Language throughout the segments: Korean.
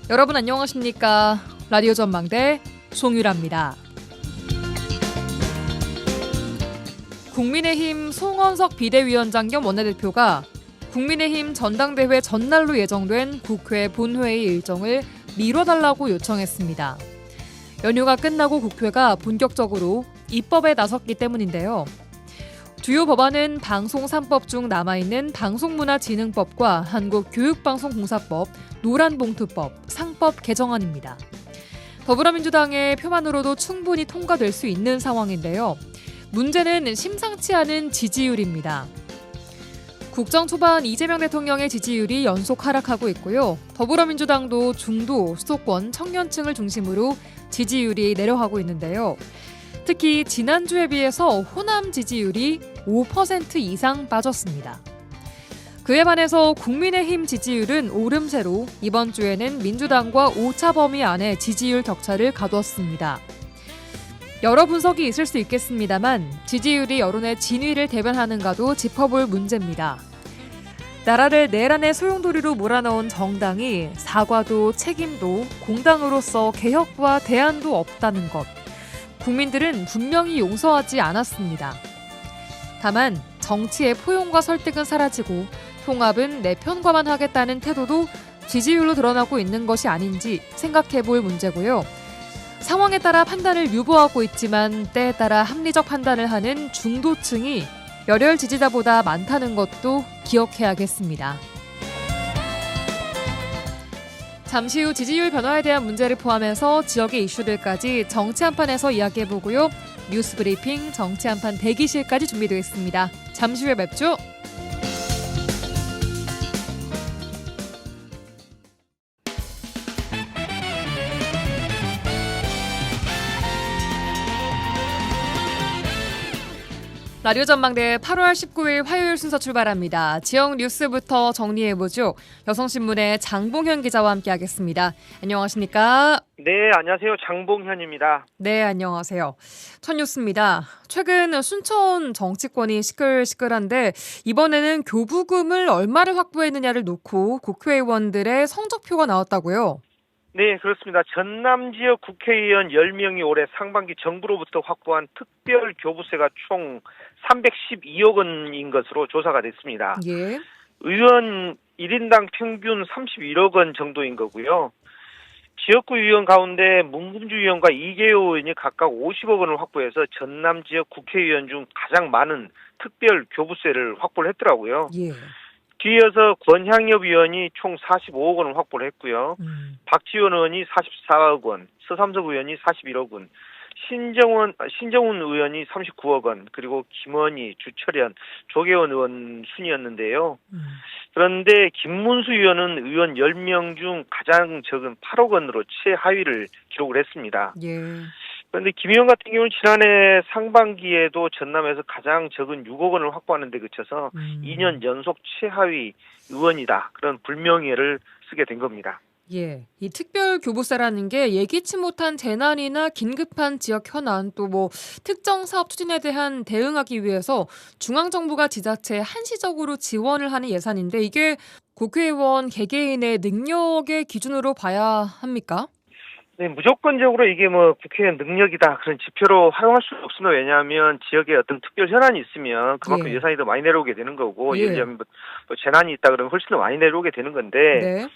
여러분 안녕하십니까? 라디오 전망대 송유라입니다. 국민의힘 송원석 비대위원장 겸 원내대표가 국민의힘 전당대회 전날로 예정된 국회 본회의 일정을 미뤄달라고 요청했습니다. 연휴가 끝나고 국회가 본격적으로 입법에 나섰기 때문인데요. 주요 법안은 방송 3법 중 남아있는 방송문화진흥법과 한국교육방송공사법, 노란봉투법, 상법 개정안입니다. 더불어민주당의 표만으로도 충분히 통과될 수 있는 상황인데요. 문제는 심상치 않은 지지율입니다. 국정 초반 이재명 대통령의 지지율이 연속 하락하고 있고요. 더불어민주당도 중도, 수도권, 청년층을 중심으로 지지율이 내려가고 있는데요. 특히 지난주에 비해서 호남 지지율이 5% 이상 빠졌습니다. 그에 반해서 국민의힘 지지율은 오름세로 이번 주에는 민주당과 오차 범위 안에 지지율 격차를 가두었습니다. 여러 분석이 있을 수 있겠습니다만 지지율이 여론의 진위를 대변하는가도 짚어볼 문제입니다. 나라를 내란의 소용돌이로 몰아넣은 정당이 사과도 책임도 공당으로서 개혁과 대안도 없다는 것. 국민들은 분명히 용서하지 않았습니다. 다만 정치의 포용과 설득은 사라지고 통합은 내 편과만 하겠다는 태도도 지지율로 드러나고 있는 것이 아닌지 생각해볼 문제고요. 상황에 따라 판단을 유보하고 있지만 때에 따라 합리적 판단을 하는 중도층이 열혈 지지자보다 많다는 것도 기억해야겠습니다. 잠시 후 지지율 변화에 대한 문제를 포함해서 지역의 이슈들까지 정치 한판에서 이야기해보고요. 뉴스 브리핑 정치 한판 대기실까지 준비되어 있습니다. 잠시 후에 뵙죠. 라디오 전망대 8월 19일 화요일 순서 출발합니다. 지역 뉴스부터 정리해보죠. 여성신문의 장봉현 기자와 함께하겠습니다. 안녕하십니까? 네, 안녕하세요. 장봉현입니다. 네, 안녕하세요. 첫 뉴스입니다. 최근 순천 정치권이 시끌시끌한데 이번에는 교부금을 얼마를 확보했느냐를 놓고 국회의원들의 성적표가 나왔다고요? 네, 그렇습니다. 전남 지역 국회의원 10명이 올해 상반기 정부로부터 확보한 특별 교부세가 총 312억 원인 것으로 조사가 됐습니다. 예. 의원 1인당 평균 31억 원 정도인 거고요. 지역구 의원 가운데 문금주 의원과 이계호 의원이 각각 50억 원을 확보해서 전남 지역 국회의원 중 가장 많은 특별 교부세를 확보를 했더라고요. 예. 뒤이어서 권향엽 의원이 총 45억 원을 확보를 했고요. 박지원 의원이 44억 원, 서삼석 의원이 41억 원, 신정훈 의원이 39억 원, 그리고 김원희, 주철현, 조계원 의원 순이었는데요. 그런데 김문수 의원은 의원 10명 중 가장 적은 8억 원으로 최하위를 기록을 했습니다. 예. 그런데 김 의원 같은 경우는 지난해 상반기에도 전남에서 가장 적은 6억 원을 확보하는 데 그쳐서 2년 연속 최하위 의원이다. 그런 불명예를 쓰게 된 겁니다. 예, 이 특별 교부세라는 게 예기치 못한 재난이나 긴급한 지역 현안 또 특정 사업 추진에 대한 대응하기 위해서 중앙정부가 지자체에 한시적으로 지원을 하는 예산인데 이게 국회의원 개개인의 능력의 기준으로 봐야 합니까? 네, 무조건적으로 이게 국회의원 능력이다 그런 지표로 활용할 수 없습니다. 왜냐하면 지역에 어떤 특별 현안이 있으면 그만큼 예산이 더 많이 내려오게 되는 거고 예를 들면 재난이 있다 그러면 훨씬 더 많이 내려오게 되는 건데 네.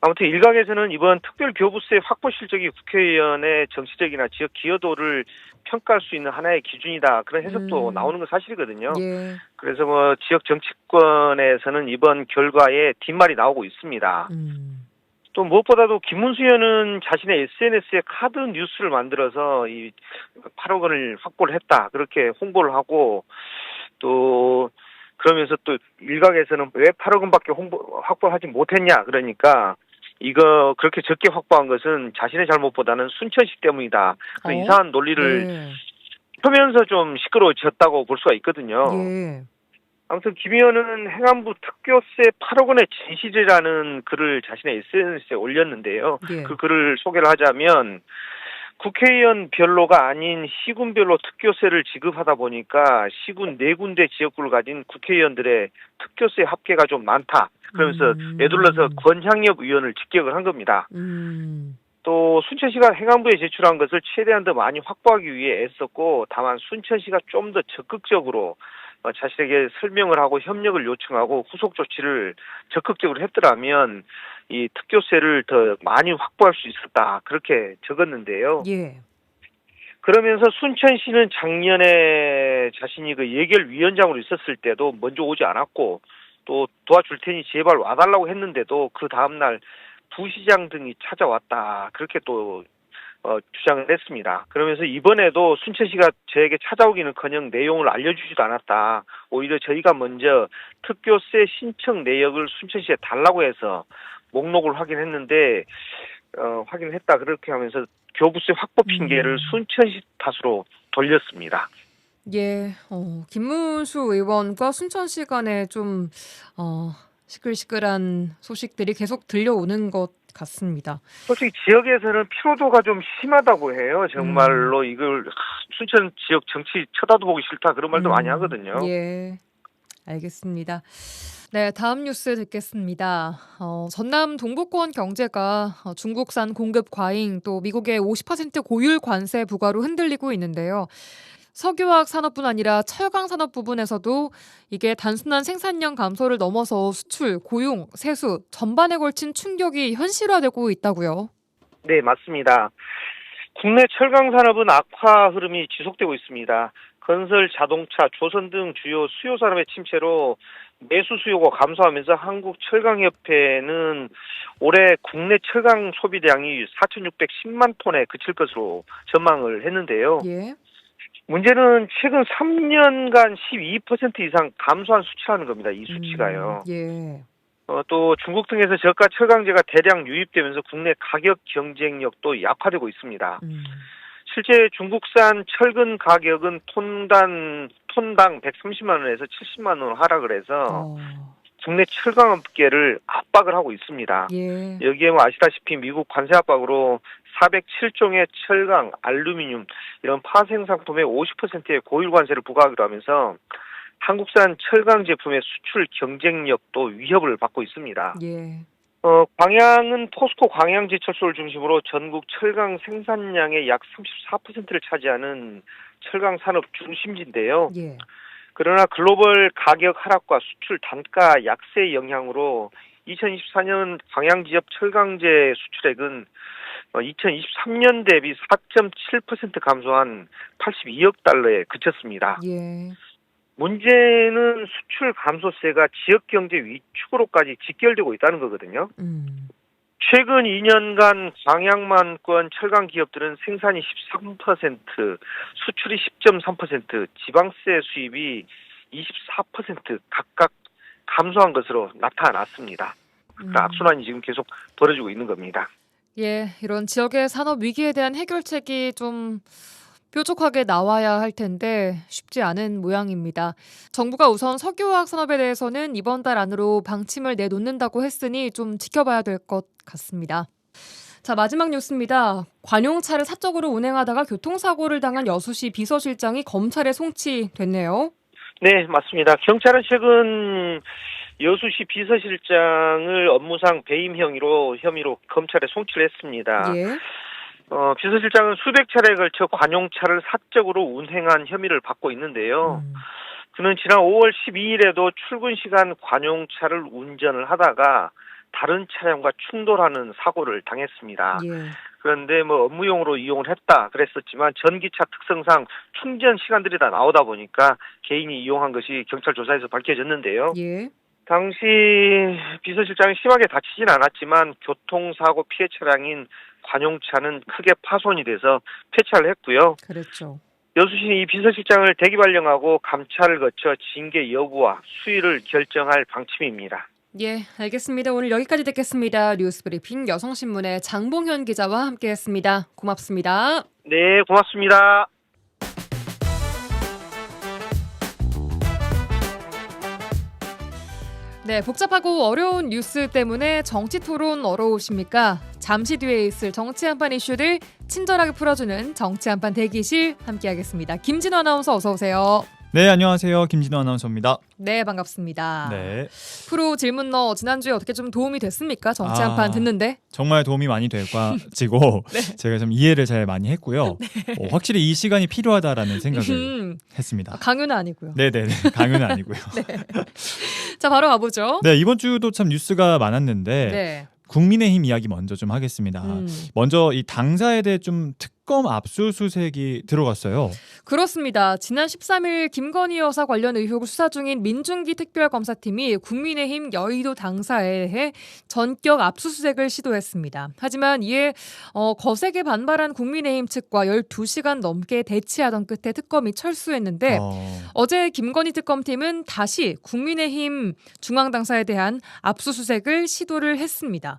아무튼 일각에서는 이번 특별 교부세 확보 실적이 국회의원의 정치적이나 지역 기여도를 평가할 수 있는 하나의 기준이다 그런 해석도 나오는 건 사실이거든요. 예. 그래서 지역 정치권에서는 이번 결과에 뒷말이 나오고 있습니다. 또 무엇보다도 김문수 의원은 자신의 SNS에 카드 뉴스를 만들어서 이 8억 원을 확보를 했다 그렇게 홍보를 하고 또 그러면서 또 일각에서는 왜 8억 원밖에 확보하지 못했냐 그러니까 이거 그렇게 적게 확보한 것은 자신의 잘못보다는 순천시 때문이다. 그런 이상한 논리를 펴면서 좀 시끄러워졌다고 볼 수가 있거든요. 예. 아무튼 김 의원은 행안부 특교세 8억 원의 진실이라는 글을 자신의 SNS에 올렸는데요. 예. 그 글을 소개를 하자면 국회의원별로가 아닌 시군별로 특교세를 지급하다 보니까 시군 4군데 지역구를 가진 국회의원들의 특교세 합계가 좀 많다. 그러면서 에둘러서 권향엽 의원을 직격을 한 겁니다. 또 순천시가 행안부에 제출한 것을 최대한 더 많이 확보하기 위해 애썼고, 다만 순천시가 좀 더 적극적으로 자신에게 설명을 하고 협력을 요청하고 후속 조치를 적극적으로 했더라면 이 특교세를 더 많이 확보할 수 있었다, 그렇게 적었는데요. 예. 그러면서 순천시는 작년에 자신이 그 예결위원장으로 있었을 때도 먼저 오지 않았고, 또 도와줄 테니 제발 와달라고 했는데도 그 다음날 부시장 등이 찾아왔다, 그렇게 또 주장을 했습니다. 그러면서 이번에도 순천시가 저에게 찾아오기는커녕 내용을 알려주지도 않았다. 오히려 저희가 먼저 특교세 신청 내역을 순천시에 달라고 해서 목록을 확인했는데 확인했다, 그렇게 하면서 교부세 확보 핑계를 순천시 탓으로 돌렸습니다. 예, 김문수 의원과 순천시 간에 좀 시끌시끌한 소식들이 계속 들려오는 것 같습니다. 솔직히 지역에서는 피로도가 좀 심하다고 해요. 정말로 이걸 순천 지역 정치 쳐다도 보기 싫다, 그런 말도 많이 하거든요. 예, 알겠습니다. 네, 다음 뉴스 듣겠습니다. 전남 동부권 경제가 중국산 공급 과잉, 또 미국의 50% 고율 관세 부과로 흔들리고 있는데요. 석유화학 산업뿐 아니라 철강 산업 부분에서도 이게 단순한 생산량 감소를 넘어서 수출, 고용, 세수 전반에 걸친 충격이 현실화되고 있다고요. 네, 맞습니다. 국내 철강 산업은 악화 흐름이 지속되고 있습니다. 건설, 자동차, 조선 등 주요 수요 산업의 침체로 매수 수요가 감소하면서 한국철강협회는 올해 국내 철강 소비량이 4,610만 톤에 그칠 것으로 전망을 했는데요. 예. 문제는 최근 3년간 12% 이상 감소한 수치라는 겁니다. 이 수치가요. 예. 또 중국 등에서 저가 철강제가 대량 유입되면서 국내 가격 경쟁력도 약화되고 있습니다. 실제 중국산 철근 가격은 톤당 130만 원에서 70만 원 하락을 해서 국내 철강업계를 압박을 하고 있습니다. 예. 여기에 뭐 아시다시피 미국 관세 압박으로 407종의 철강, 알루미늄 이런 파생 상품의 50%의 고율 관세를 부과하기로 하면서 한국산 철강 제품의 수출 경쟁력도 위협을 받고 있습니다. 예. 광양은 포스코 광양제철소를 중심으로 전국 철강 생산량의 약 34%를 차지하는 철강 산업 중심지인데요. 예. 그러나 글로벌 가격 하락과 수출 단가 약세의 영향으로 2024년 광양 지역 철강제 수출액은 2023년 대비 4.7% 감소한 82억 달러에 그쳤습니다. 예. 문제는 수출 감소세가 지역 경제 위축으로까지 직결되고 있다는 거거든요. 최근 2년간 광양만권 철강 기업들은 생산이 13%, 수출이 10.3%, 지방세 수입이 24% 각각 감소한 것으로 나타났습니다. 악순환이 지금 계속 벌어지고 있는 겁니다. 예, 이런 지역의 산업 위기에 대한 해결책이 좀 뾰족하게 나와야 할 텐데 쉽지 않은 모양입니다. 정부가 우선 석유화학 산업에 대해서는 이번 달 안으로 방침을 내놓는다고 했으니 좀 지켜봐야 될 것 같습니다. 자, 마지막 뉴스입니다. 관용차를 사적으로 운행하다가 교통사고를 당한 여수시 비서실장이 검찰에 송치됐네요. 네, 맞습니다. 경찰은 최근 여수시 비서실장을 업무상 배임 혐의로 검찰에 송치를 했습니다. 예. 비서실장은 수백 차례에 걸쳐 관용차를 사적으로 운행한 혐의를 받고 있는데요. 그는 지난 5월 12일에도 출근 시간 관용차를 운전을 하다가 다른 차량과 충돌하는 사고를 당했습니다. 예. 그런데 업무용으로 이용을 했다 그랬었지만 전기차 특성상 충전 시간들이 다 나오다 보니까 개인이 이용한 것이 경찰 조사에서 밝혀졌는데요. 예. 당시 비서실장이 심하게 다치진 않았지만 교통사고 피해 차량인 관용차는 크게 파손이 돼서 폐차를 했고요. 그렇죠. 여수시는 이 비서실장을 대기 발령하고 감찰을 거쳐 징계 여부와 수위를 결정할 방침입니다. 예, 알겠습니다. 오늘 여기까지 듣겠습니다. 뉴스브리핑 여성신문의 장봉현 기자와 함께했습니다. 고맙습니다. 네, 고맙습니다. 네, 복잡하고 어려운 뉴스 때문에 정치 토론 어려우십니까? 잠시 뒤에 있을 정치 한판 이슈들 친절하게 풀어주는 정치 한판 대기실 함께하겠습니다. 김진호 아나운서 어서 오세요. 네, 안녕하세요. 김진호 아나운서입니다. 네, 반갑습니다. 네. 프로 질문 지난주에 어떻게 좀 도움이 됐습니까? 정치 한판 듣는데. 정말 도움이 많이 돼가지고 네. 제가 좀 이해를 잘 많이 했고요. 확실히 이 시간이 필요하다라는 생각을 했습니다. 강요는 아니고요. 네네네. 강요는 아니고요. 네. 자, 바로 가보죠. 네, 이번 주도 참 뉴스가 많았는데 네. 국민의힘 이야기 먼저 좀 하겠습니다. 먼저 이 당사에 대해 좀 특검 압수수색이 들어갔어요. 그렇습니다. 지난 13일 김건희 여사 관련 의혹을 수사 중인 민중기 특별검사팀이 국민의힘 여의도 당사에 대해 전격 압수수색을 시도했습니다. 하지만 이에 거세게 반발한 국민의힘 측과 12시간 넘게 대치하던 끝에 특검이 철수했는데 어제 김건희 특검팀은 다시 국민의힘 중앙당사에 대한 압수수색을 시도를 했습니다.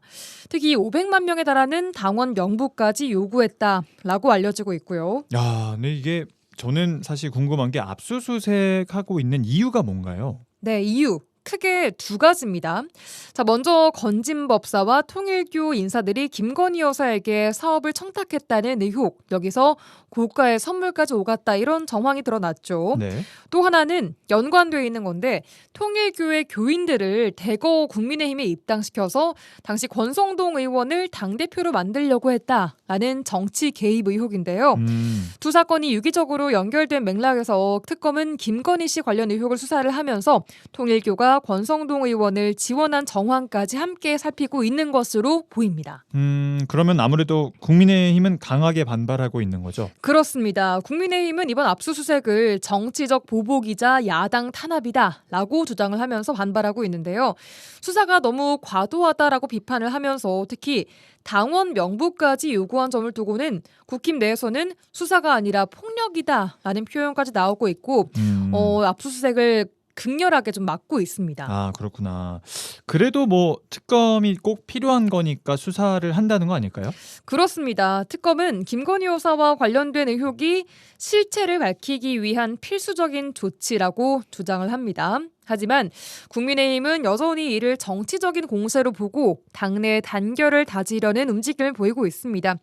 특히 500만 명에 달하는 당원 명부까지 요구했다라고 알려지고 있고요. 야, 근데 이게 저는 사실 궁금한 게 압수수색하고 있는 이유가 뭔가요? 네, 이유. 크게 두 가지입니다. 자, 먼저 건진법사와 통일교 인사들이 김건희 여사에게 사업을 청탁했다는 의혹, 여기서 고가의 선물까지 오갔다 이런 정황이 드러났죠. 네. 또 하나는 연관되어 있는 건데 통일교회 교인들을 대거 국민의힘에 입당시켜서 당시 권성동 의원을 당대표로 만들려고 했다라는 정치 개입 의혹인데요. 두 사건이 유기적으로 연결된 맥락에서 특검은 김건희 씨 관련 의혹을 수사를 하면서 통일교가 권성동 의원을 지원한 정황까지 함께 살피고 있는 것으로 보입니다. 그러면 아무래도 국민의힘은 강하게 반발하고 있는 거죠? 그렇습니다. 국민의힘은 이번 압수수색을 정치적 보복이자 야당 탄압이다라고 주장을 하면서 반발하고 있는데요. 수사가 너무 과도하다라고 비판을 하면서 특히 당원 명부까지 요구한 점을 두고는 국힘 내에서는 수사가 아니라 폭력이다라는 표현까지 나오고 있고 압수수색을 극렬하게 좀 막고 있습니다. 아, 그렇구나. 그래도 뭐 특검이 꼭 필요한 거니까 수사를 한다는 거 아닐까요? 그렇습니다. 특검은 김건희 여사와 관련된 의혹이 실체를 밝히기 위한 필수적인 조치라고 주장을 합니다. 하지만 국민의힘은 여전히 이를 정치적인 공세로 보고 당내 단결을 다지려는 움직임을 보이고 있습니다.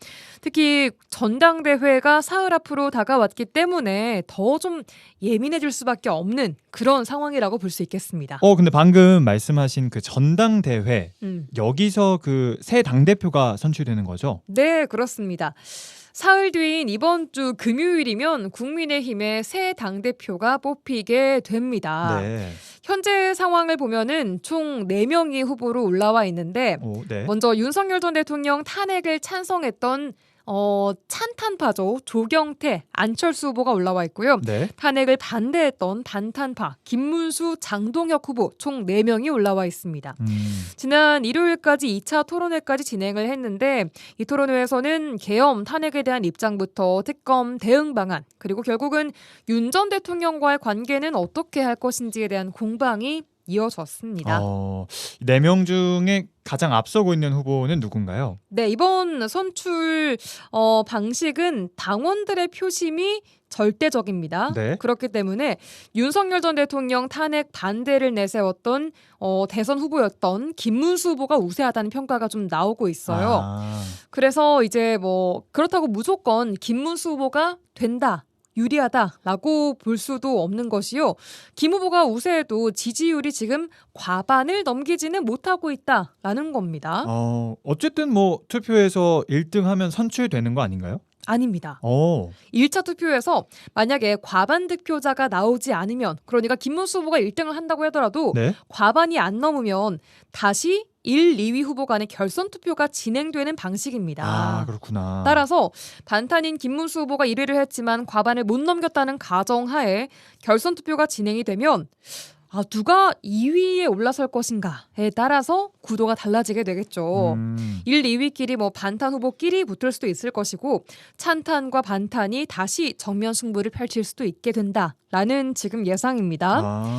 특히 전당대회가 사흘 앞으로 다가왔기 때문에 더 좀 예민해질 수밖에 없는 그런 상황이라고 볼 수 있겠습니다. 근데 방금 말씀하신 그 전당대회 여기서 그 새 당대표가 선출되는 거죠? 네, 그렇습니다. 사흘 뒤인 이번 주 금요일이면 국민의힘의 새 당대표가 뽑히게 됩니다. 네. 현재 상황을 보면은 총 4명이 후보로 올라와 있는데 네. 먼저 윤석열 전 대통령 탄핵을 찬성했던 찬탄파죠. 조경태, 안철수 후보가 올라와 있고요. 네. 탄핵을 반대했던 반탄파 김문수, 장동혁 후보 총 4명이 올라와 있습니다. 지난 일요일까지 2차 토론회까지 진행을 했는데 이 토론회에서는 계엄 탄핵에 대한 입장부터 특검 대응 방안 그리고 결국은 윤 전 대통령과의 관계는 어떻게 할 것인지에 대한 공방이 이어졌습니다. 4명 중에 가장 앞서고 있는 후보는 누군가요? 네, 이번 선출 방식은 당원들의 표심이 절대적입니다. 네. 그렇기 때문에 윤석열 전 대통령 탄핵 반대를 내세웠던 대선 후보였던 김문수 후보가 우세하다는 평가가 좀 나오고 있어요. 그래서 이제 그렇다고 무조건 김문수 후보가 된다. 유리하다라고 볼 수도 없는 것이요. 김 후보가 우세해도 지지율이 지금 과반을 넘기지는 못하고 있다라는 겁니다. 어쨌든 투표에서 1등하면 선출되는 거 아닌가요? 아닙니다. 1차 투표에서 만약에 과반 득표자가 나오지 않으면 그러니까 김문수 후보가 1등을 한다고 하더라도 네? 과반이 안 넘으면 다시 1, 2위 후보 간의 결선 투표가 진행되는 방식입니다. 아, 그렇구나. 따라서 반탄인 김문수 후보가 1위를 했지만 과반을 못 넘겼다는 가정하에 결선 투표가 진행이 되면 누가 2위에 올라설 것인가에 따라서 구도가 달라지게 되겠죠. 1, 2위끼리 반탄 후보끼리 붙을 수도 있을 것이고 찬탄과 반탄이 다시 정면 승부를 펼칠 수도 있게 된다라는 지금 예상입니다.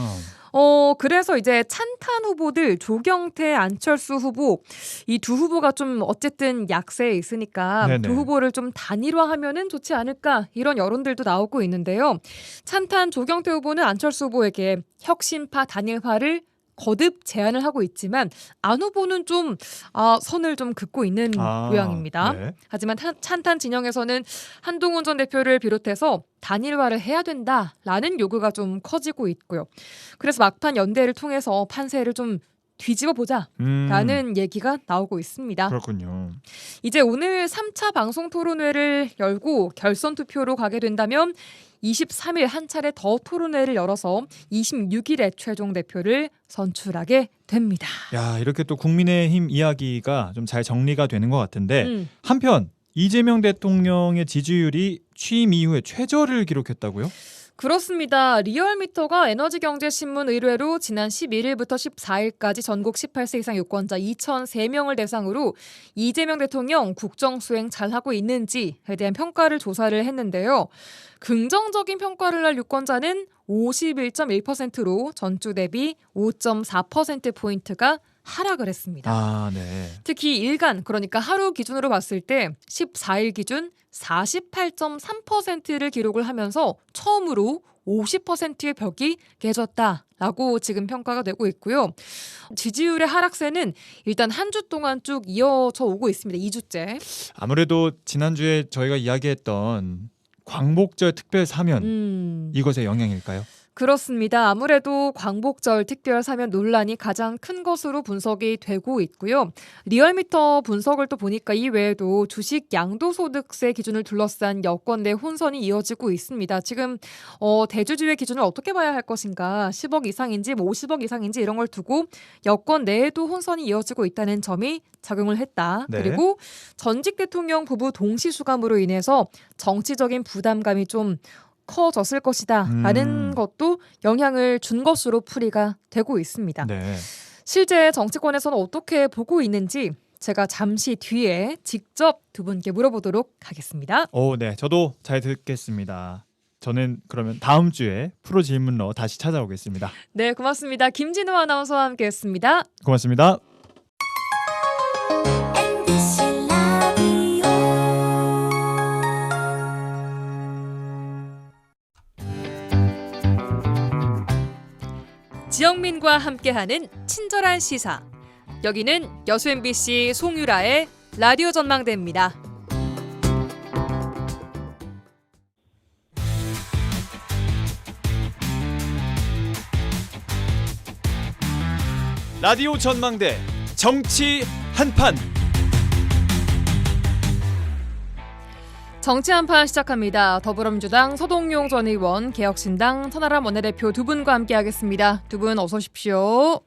그래서 이제 찬탄 후보들 조경태, 안철수 후보 이 두 후보가 좀 어쨌든 약세에 있으니까 네네. 두 후보를 좀 단일화하면은 좋지 않을까 이런 여론들도 나오고 있는데요. 찬탄 조경태 후보는 안철수 후보에게 혁신파 단일화를 거듭 제안을 하고 있지만 안 후보는 좀 선을 좀 긋고 있는 모양입니다. 네. 하지만 찬탄 진영에서는 한동훈 전 대표를 비롯해서 단일화를 해야 된다라는 요구가 좀 커지고 있고요. 그래서 막판 연대를 통해서 판세를 좀 뒤집어 보자라는 얘기가 나오고 있습니다. 그렇군요. 이제 오늘 3차 방송 토론회를 열고 결선 투표로 가게 된다면 23일 한 차례 더 토론회를 열어서 26일에 최종 대표를 선출하게 됩니다. 야, 이렇게 또 국민의힘 이야기가 좀 잘 정리가 되는 것 같은데 한편 이재명 대통령의 지지율이 취임 이후에 최저를 기록했다고요? 그렇습니다. 리얼미터가 에너지경제신문 의뢰로 지난 11일부터 14일까지 전국 18세 이상 유권자 2,003명을 대상으로 이재명 대통령 국정수행 잘하고 있는지에 대한 평가를 조사를 했는데요. 긍정적인 평가를 할 유권자는 51.1%로 전주 대비 5.4%포인트가 하락을 했습니다. 네. 특히 일간, 그러니까 하루 기준으로 봤을 때 14일 기준 48.3%를 기록을 하면서 처음으로 50%의 벽이 깨졌다라고 지금 평가가 되고 있고요. 지지율의 하락세는 일단 한 주 동안 쭉 이어져 오고 있습니다. 2주째. 아무래도 지난주에 저희가 이야기했던 광복절 특별 사면 이것의 영향일까요? 그렇습니다. 아무래도 광복절 특별 사면 논란이 가장 큰 것으로 분석이 되고 있고요. 리얼미터 분석을 또 보니까 이 외에도 주식 양도소득세 기준을 둘러싼 여권 내 혼선이 이어지고 있습니다. 지금 대주주의 기준을 어떻게 봐야 할 것인가, 10억 이상인지 50억 이상인지 이런 걸 두고 여권 내에도 혼선이 이어지고 있다는 점이 작용을 했다. 네. 그리고 전직 대통령 부부 동시 수감으로 인해서 정치적인 부담감이 좀 커졌을 것이다 라는 것도 영향을 준 것으로 풀이가 되고 있습니다. 네. 실제 정치권에서는 어떻게 보고 있는지 제가 잠시 뒤에 직접 두 분께 물어보도록 하겠습니다. 네. 저도 잘 듣겠습니다. 저는 그러면 다음 주에 프로 질문러 다시 찾아오겠습니다. 네, 고맙습니다. 김진우 아나운서와 함께했습니다. 고맙습니다. 지영민과 함께하는 친절한 시사. 여기는 여수 MBC 송유라의 라디오 전망대입니다. 라디오 전망대 정치 한판. 정치 한판 시작합니다. 더불어민주당 서동용 전 의원, 개혁신당 천하람 원내대표 두 분과 함께하겠습니다. 두 분 어서 오십시오.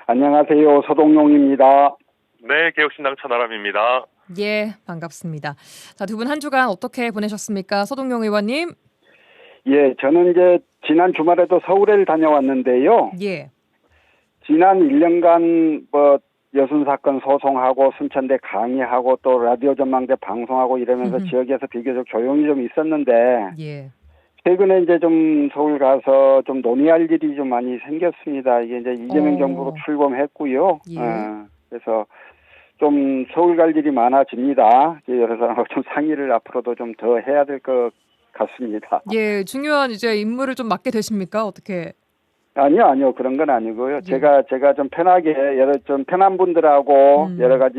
안녕하세요. 서동용입니다. 네, 개혁신당 천하람입니다. 예, 반갑습니다. 자, 두 분 한 주간 어떻게 보내셨습니까? 서동용 의원님. 예, 저는 이제 지난 주말에도 서울에 다녀왔는데요. 예. 지난 1년간 여순 사건 소송하고 순천대 강의하고 또 라디오 전망대 방송하고 이러면서 지역에서 비교적 조용히 좀 있었는데 예. 최근에 이제 좀 서울 가서 좀 논의할 일이 좀 많이 생겼습니다. 이게 이제 이재명 정부로 출범했고요. 예. 그래서 좀 서울 갈 일이 많아집니다. 여러 사람하고 좀 상의를 앞으로도 좀 더 해야 될 것 같습니다. 예, 중요한 이제 임무를 좀 맡게 되십니까? 어떻게? 아니요. 그런 건 아니고요. 예. 제가 좀 편하게, 좀 편한 분들하고 여러 가지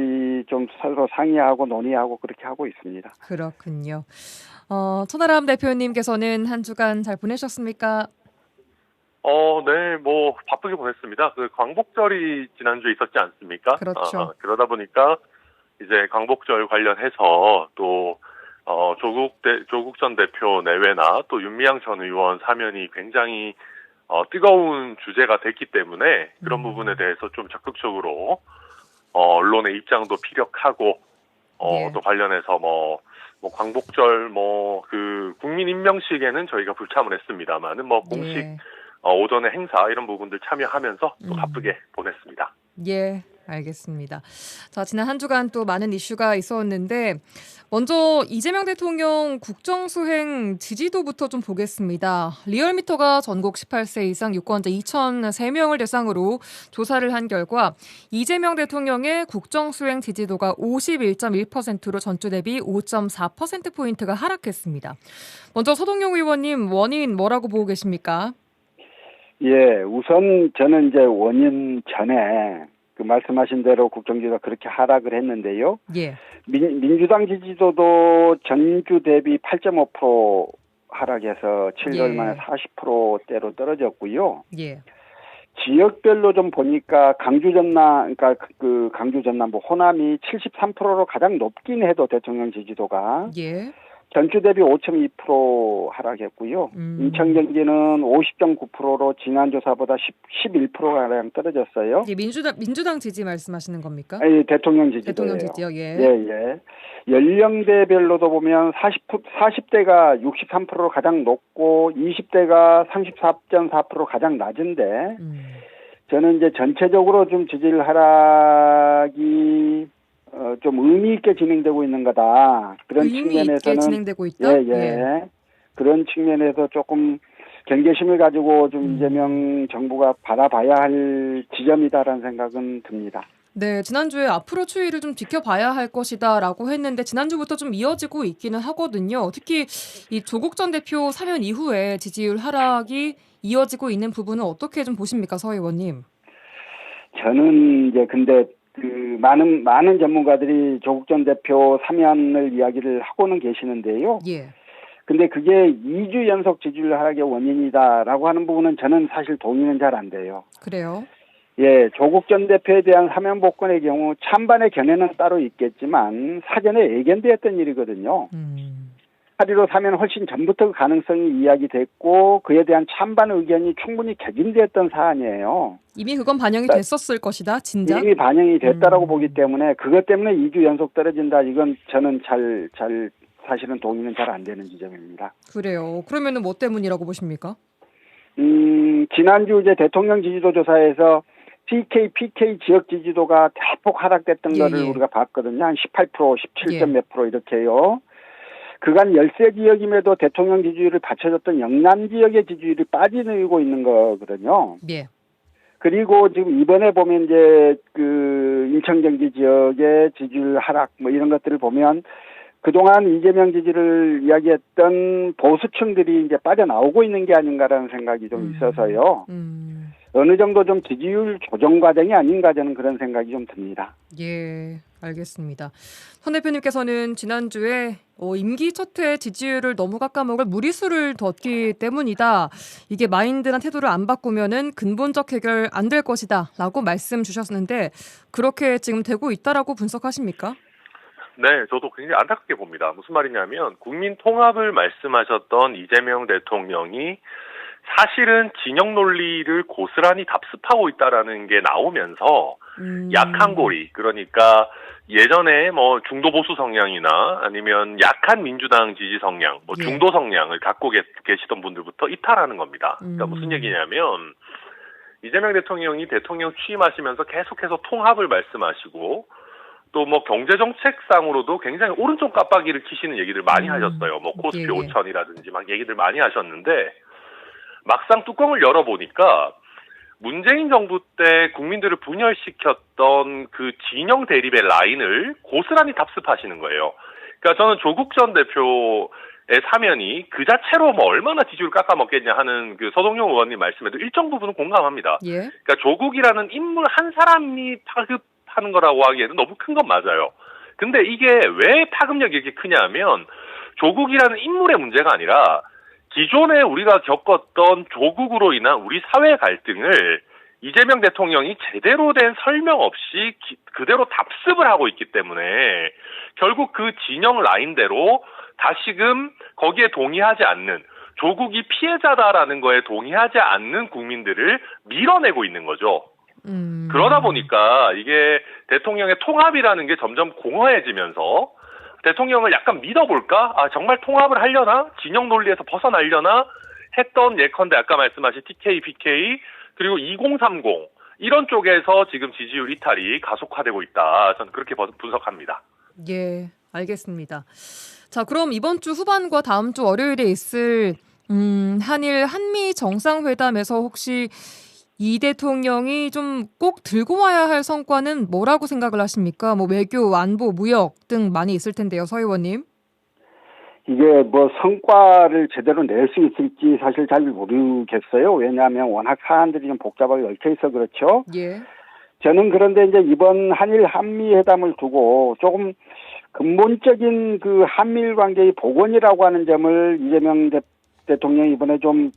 좀 서로 상의하고 논의하고 그렇게 하고 있습니다. 그렇군요. 천하람 대표님께서는 한 주간 잘 보내셨습니까? 네, 뭐 바쁘게 보냈습니다. 그 광복절이 지난주에 있었지 않습니까? 그렇죠. 그러다 보니까 이제 광복절 관련해서 또 조국 전 대표 내외나 또 윤미향 전 의원 사면이 굉장히 뜨거운 주제가 됐기 때문에 그런 부분에 대해서 좀 적극적으로 언론의 입장도 피력하고 예. 또 관련해서 광복절 그 국민 임명식에는 저희가 불참을 했습니다만은 공식 예. 오전에 행사 이런 부분들 참여하면서 또 바쁘게 보냈습니다. 예, 알겠습니다. 자, 지난 한 주간 또 많은 이슈가 있었는데 먼저 이재명 대통령 국정수행 지지도부터 좀 보겠습니다. 리얼미터가 전국 18세 이상 유권자 2,003명을 대상으로 조사를 한 결과 이재명 대통령의 국정수행 지지도가 51.1%로 전주 대비 5.4%포인트가 하락했습니다. 먼저 서동용 의원님, 원인 뭐라고 보고 계십니까? 예, 우선 저는 이제 5년 전에 그 말씀하신 대로 국정지지가 그렇게 하락을 했는데요. 예. 민주당 지지도도 전주 대비 8.5% 하락해서 7개월 예. 만에 40%대로 떨어졌고요. 예. 지역별로 좀 보니까 강주 전남, 그러니까 그 강주 전남부 호남이 73%로 가장 높긴 해도 대통령 지지도가 예. 전주 대비 5.2% 하락했고요. 인천 경기는 50.9%로 지난조사보다 11%가량 떨어졌어요. 예, 민주당 지지 말씀하시는 겁니까? 아니, 대통령 지지도예요. 대통령 지지요. 예. 예. 연령대별로도 보면 40대가 63%로 가장 높고 20대가 34.4% 가장 낮은데 저는 이제 전체적으로 좀 지지율 하락이 좀 의미 있게 진행되고 있는 거다. 그런 의미 측면에서는 있게 진행되고 있다. 예. 그런 측면에서 조금 경계심을 가지고 좀 이재명 정부가 바라봐야 할 지점이다라는 생각은 듭니다. 네, 지난주에 앞으로 추이를 좀 지켜봐야 할 것이다라고 했는데 지난주부터 좀 이어지고 있기는 하거든요. 특히 이 조국 전 대표 사면 이후에 지지율 하락이 이어지고 있는 부분은 어떻게 좀 보십니까, 서 의원님? 저는 이제 근데 그 많은 전문가들이 조국 전 대표 사면을 이야기를 하고는 계시는데요. 예. 근데 그게 2주 연속 지지율 하락의 원인이다라고 하는 부분은 저는 사실 동의는 잘 안 돼요. 그래요? 예, 조국 전 대표에 대한 사면 복권의 경우 찬반의 견해는 따로 있겠지만 사전에 예견되었던 일이거든요. 8.15 사면 훨씬 전부터 그 가능성이 이야기됐고 그에 대한 찬반 의견이 충분히 격인되었던 사안이에요. 이미 그건 반영이 됐었을 것이다, 진작? 이미 반영이 됐다라고 보기 때문에 그것 때문에 2주 연속 떨어진다. 이건 저는 사실은 동의는 잘 안 되는 지점입니다. 그래요. 그러면은 뭐 때문이라고 보십니까? 지난주 이제 대통령 지지도 조사에서 TK, PK 지역 지지도가 대폭 하락됐던 거를 우리가 봤거든요. 한 18%, 17점 몇 프로 이렇게요. 그간 열세 지역임에도 대통령 지지율을 받쳐줬던 영남 지역의 지지율이 빠지고 있는 거거든요. 예. 그리고 지금 이번에 보면 이제 그 인천 경기 지역의 지지율 하락 뭐 이런 것들을 보면 그동안 이재명 지지를 이야기했던 보수층들이 이제 빠져나오고 있는 게 아닌가라는 생각이 좀 있어서요. 어느 정도 좀 지지율 조정 과정이 아닌가 저는 그런 생각이 좀 듭니다. 예, 알겠습니다. 선 대표님께서는 지난주에 임기 첫해 지지율을 너무 깎아먹을 무리수를 뒀기 때문이다. 이게 마인드나 태도를 안 바꾸면은 근본적 해결 안 될 것이다 라고 말씀 주셨는데 그렇게 지금 되고 있다라고 분석하십니까? 네, 저도 굉장히 안타깝게 봅니다. 무슨 말이냐면 국민 통합을 말씀하셨던 이재명 대통령이 사실은 진영 논리를 고스란히 답습하고 있다라는 게 나오면서 약한 고리, 그러니까 예전에 뭐 중도 보수 성향이나 아니면 약한 민주당 지지 성향, 뭐 중도 성향을 갖고 계시던 분들부터 이탈하는 겁니다. 그러니까 무슨 얘기냐면 이재명 대통령이 대통령 취임하시면서 계속해서 통합을 말씀하시고 또 뭐 경제정책상으로도 굉장히 오른쪽 깜빡이를 키시는 얘기들 많이 하셨어요. 뭐 코스피 5천이라든지 막 얘기들 많이 하셨는데 막상 뚜껑을 열어보니까 문재인 정부 때 국민들을 분열시켰던 그 진영 대립의 라인을 고스란히 답습하시는 거예요. 그러니까 저는 조국 전 대표의 사면이 그 자체로 뭐 얼마나 지지율 깎아먹겠냐 하는 그 서동용 의원님 말씀에도 일정 부분은 공감합니다. 그러니까 조국이라는 인물 한 사람이 파급하는 거라고 하기에는 너무 큰 건 맞아요. 근데 이게 왜 파급력이 이렇게 크냐면 조국이라는 인물의 문제가 아니라 기존에 우리가 겪었던 조국으로 인한 우리 사회 갈등을 이재명 대통령이 제대로 된 설명 없이 그대로 답습을 하고 있기 때문에 결국 그 진영 라인대로 다시금 거기에 동의하지 않는 조국이 피해자다라는 거에 동의하지 않는 국민들을 밀어내고 있는 거죠. 그러다 보니까 이게 대통령의 통합이라는 게 점점 공허해지면서 대통령을 약간 믿어볼까? 아, 정말 통합을 하려나? 진영 논리에서 벗어나려나? 했던 예컨대 아까 말씀하신 TK, PK 그리고 2030 이런 쪽에서 지금 지지율 이탈이 가속화되고 있다. 저는 그렇게 분석합니다. 예, 알겠습니다. 자, 그럼 이번 주 후반과 다음 주 월요일에 있을 한미 정상회담에서 혹시 이 대통령이 좀 꼭 들고 와야 할 성과는 뭐라고 생각을 하십니까? 뭐 외교, 안보, 무역 등 많이 있을 텐데요, 서 의원님. 이게 뭐 성과를 제대로 낼 수 있을지 사실 잘 모르겠어요. 왜냐하면 워낙 사안들이 좀 복잡하게 얽혀 있어 그렇죠. 예. 저는 그런데 이제 이번 한일 한미 회담을 두고 조금 근본적인 그 한미일 관계의 복원이라고 하는 점을 이재명 대통령이 이번에 좀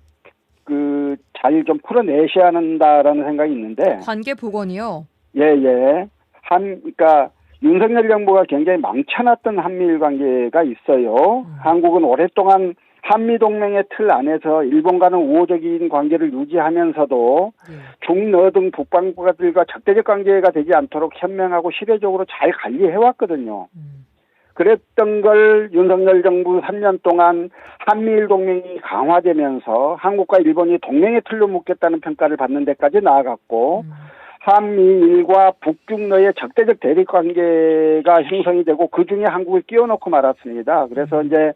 그 잘 좀 풀어내셔야 한다라는 생각이 있는데. 관계 복원이요? 예. 그러니까 윤석열 정부가 굉장히 망쳐놨던 한미일 관계가 있어요. 한국은 오랫동안 한미동맹의 틀 안에서 일본과는 우호적인 관계를 유지하면서도 중러 등 북방국가들과 적대적 관계가 되지 않도록 현명하고 실효적으로 잘 관리해왔거든요. 그랬던 걸 윤석열 정부 3년 동안 한미일 동맹이 강화되면서 한국과 일본이 동맹의 틀로 묶였다는 평가를 받는 데까지 나아갔고 한미일과 북중러의 적대적 대립 관계가 형성이 되고 그중에 한국을 끼워넣고 말았습니다. 그래서 이제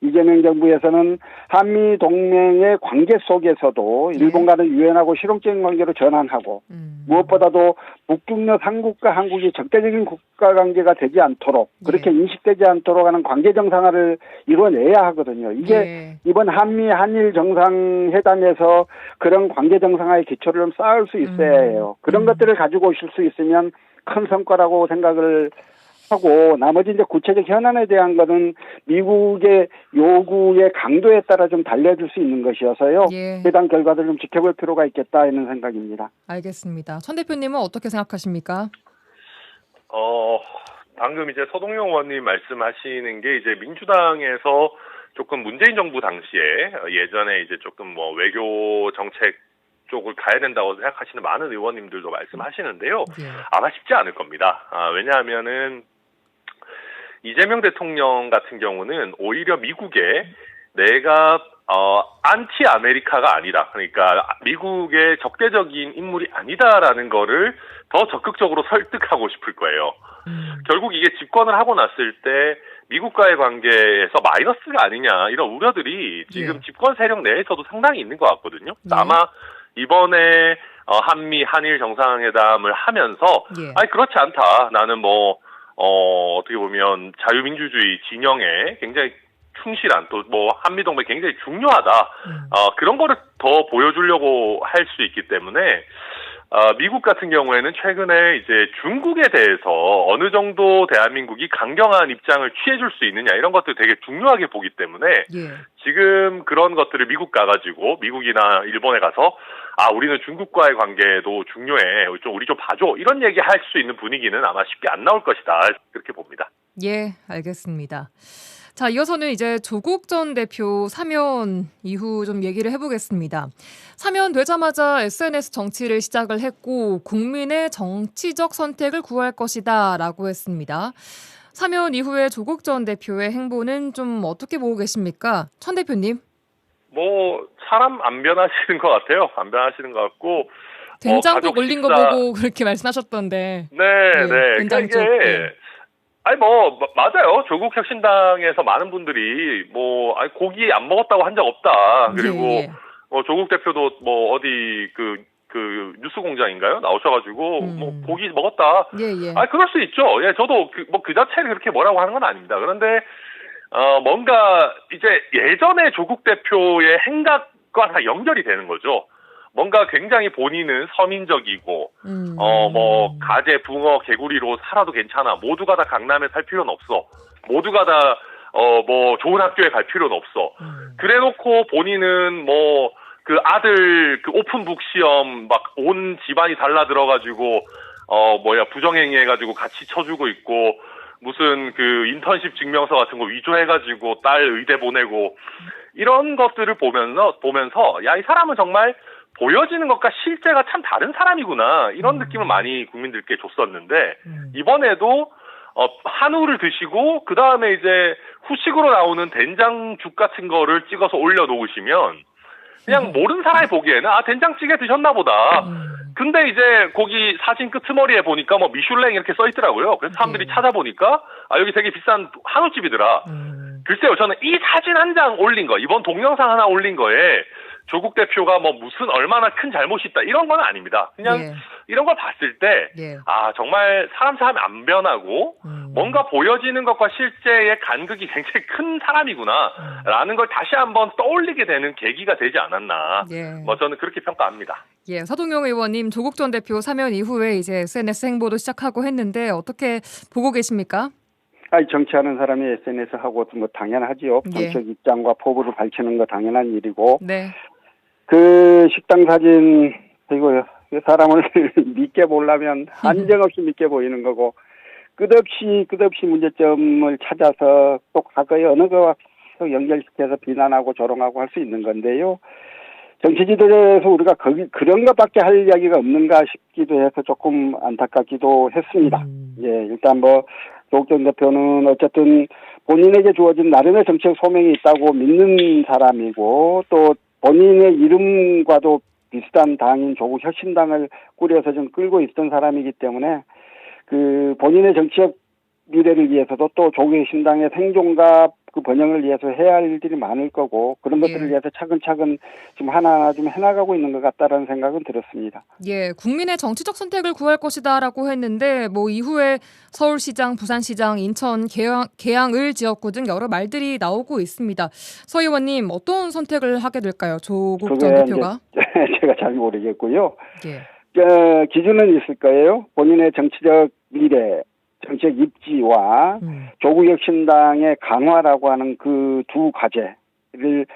이재명 정부에서는 한미 동맹의 관계 속에서도 일본과는 유연하고 실용적인 관계로 전환하고 무엇보다도 북중러 3국과 한국이 적대적인 국가 관계가 되지 않도록 그렇게 인식되지 않도록 하는 관계 정상화를 이뤄내야 하거든요. 이게 이번 한미 한일 정상회담에서 그런 관계 정상화의 기초를 좀 쌓을 수 있어야 해요. 그런 것들을 가지고 오실 수 있으면 큰 성과라고 생각을 하고 나머지 이제 구체적 현안에 대한 거는 미국의 요구의 강도에 따라 좀 달려줄 수 있는 것이어서요. 해당 결과들을 좀 지켜볼 필요가 있겠다 이런 생각입니다. 알겠습니다. 천 대표님은 어떻게 생각하십니까? 방금 이제 서동영 의원님 말씀하시는 게 이제 민주당에서 조금 문재인 정부 당시에 예전에 이제 조금 뭐 외교 정책 쪽을 가야 된다고 생각하시는 많은 의원님들도 말씀하시는데요. 아마 쉽지 않을 겁니다. 왜냐하면은 이재명 대통령 같은 경우는 오히려 미국에 내가 안티 아메리카가 아니다. 그러니까 미국의 적대적인 인물이 아니다라는 거를 더 적극적으로 설득하고 싶을 거예요. 결국 이게 집권을 하고 났을 때 미국과의 관계에서 마이너스가 아니냐 이런 우려들이 지금 집권 세력 내에서도 상당히 있는 것 같거든요. 아마 이번에 한미 한일 정상회담을 하면서 아니 그렇지 않다. 나는 뭐 어떻게 보면 자유민주주의 진영에 굉장히 충실한 또 뭐 한미동맹 굉장히 중요하다. 그런 거를 더 보여주려고 할 수 있기 때문에 미국 같은 경우에는 최근에 이제 중국에 대해서 어느 정도 대한민국이 강경한 입장을 취해줄 수 있느냐 이런 것들 되게 중요하게 보기 때문에 지금 그런 것들을 미국 가가지고 미국이나 일본에 가서 우리는 중국과의 관계도 중요해. 우리 좀 봐줘. 이런 얘기 할 수 있는 분위기는 아마 쉽게 안 나올 것이다. 그렇게 봅니다. 예, 알겠습니다. 자, 이어서는 이제 조국 전 대표 사면 이후 좀 얘기를 해보겠습니다. 사면되자마자 SNS 정치를 시작을 했고 국민의 정치적 선택을 구할 것이다 라고 했습니다. 사면 이후에 조국 전 대표의 행보는 좀 어떻게 보고 계십니까? 천 대표님. 뭐 사람 안 변하시는 것 같아요. 안 변하시는 것 같고 된장국 올린 거 보고 그렇게 말씀하셨던데. 네. 된장국. 아니 뭐 맞아요. 조국 혁신당에서 많은 분들이 뭐 고기 안 먹었다고 한 적 없다. 그리고 조국 대표도 뭐 어디 그 뉴스공장인가요? 나오셔가지고 뭐 고기 먹었다. 그럴 수 있죠. 저도 그 자체를 그렇게 뭐라고 하는 건 아닙니다. 그런데 뭔가 이제 예전에 조국 대표의 행각과 다 연결이 되는 거죠. 뭔가 굉장히 본인은 서민적이고, 뭐, 가재, 붕어, 개구리로 살아도 괜찮아. 모두가 다 강남에 살 필요는 없어. 모두가 다, 뭐, 좋은 학교에 갈 필요는 없어. 그래 놓고 본인은 뭐, 그 아들, 그 오픈북 시험 막 온 집안이 달라들어가지고, 부정행위 해가지고 같이 쳐주고 있고, 무슨 그 인턴십 증명서 같은 거 위조해가지고 딸 의대 보내고, 이런 것들을 보면서, 야, 이 사람은 정말 보여지는 것과 실제가 참 다른 사람이구나. 이런 느낌을 많이 국민들께 줬었는데, 이번에도, 한우를 드시고, 그 다음에 이제 후식으로 나오는 된장죽 같은 거를 찍어서 올려놓으시면, 그냥 모르는 사람이 보기에는, 된장찌개 드셨나 보다. 근데 이제 거기 사진 끄트머리에 보니까 뭐 미슐랭 이렇게 써 있더라고요. 그래서 사람들이 찾아보니까, 여기 되게 비싼 한우집이더라. 글쎄요, 저는 이 사진 한 장 올린 거, 이번 동영상 하나 올린 거에, 조국 대표가 뭐 무슨 얼마나 큰 잘못이 있다 이런 건 아닙니다. 그냥 이런 걸 봤을 때 예. 정말 사람 안 변하고 뭔가 보여지는 것과 실제의 간극이 굉장히 큰 사람이구나라는 걸 다시 한번 떠올리게 되는 계기가 되지 않았나. 예. 저는 그렇게 평가합니다. 예, 서동영 의원님 조국 전 대표 사면 이후에 이제 SNS 행보도 시작하고 했는데 어떻게 보고 계십니까? 정치하는 사람이 SNS 하고 뭐 당연하지요. 정책 입장과 포부를 밝히는 거 당연한 일이고. 네. 그 식당 사진 그리고 그 사람을 믿게 보려면 한정없이 믿게 보이는 거고 끝없이 문제점을 찾아서 또 과거의 어느 거와 연결시켜서 비난하고 조롱하고 할 수 있는 건데요. 정치 지도에서 우리가 그런 것밖에 할 이야기가 없는가 싶기도 해서 조금 안타깝기도 했습니다. 예, 일단 조국 전 대표는 어쨌든 본인에게 주어진 나름의 정책 소명이 있다고 믿는 사람이고 또 본인의 이름과도 비슷한 당인 조국 혁신당을 꾸려서 좀 끌고 있던 사람이기 때문에 그 본인의 정치적 미래를 위해서도 또 조국 혁신당의 생존과 그 번영을 위해서 해야 할 일들이 많을 거고 그런 것들을 위해서 차근차근 좀 하나하나 좀 해나가고 있는 것 같다라는 생각은 들었습니다. 예, 국민의 정치적 선택을 구할 것이다라고 했는데 이후에 서울시장, 부산시장, 인천 계양을 지역구 등 여러 말들이 나오고 있습니다. 서 의원님 어떤 선택을 하게 될까요? 조국 전 대표가? 제가 잘 모르겠고요. 예. 기준은 있을 거예요. 본인의 정치적 미래, 정책 입지와 조국 혁신당의 강화라고 하는 그 두 과제를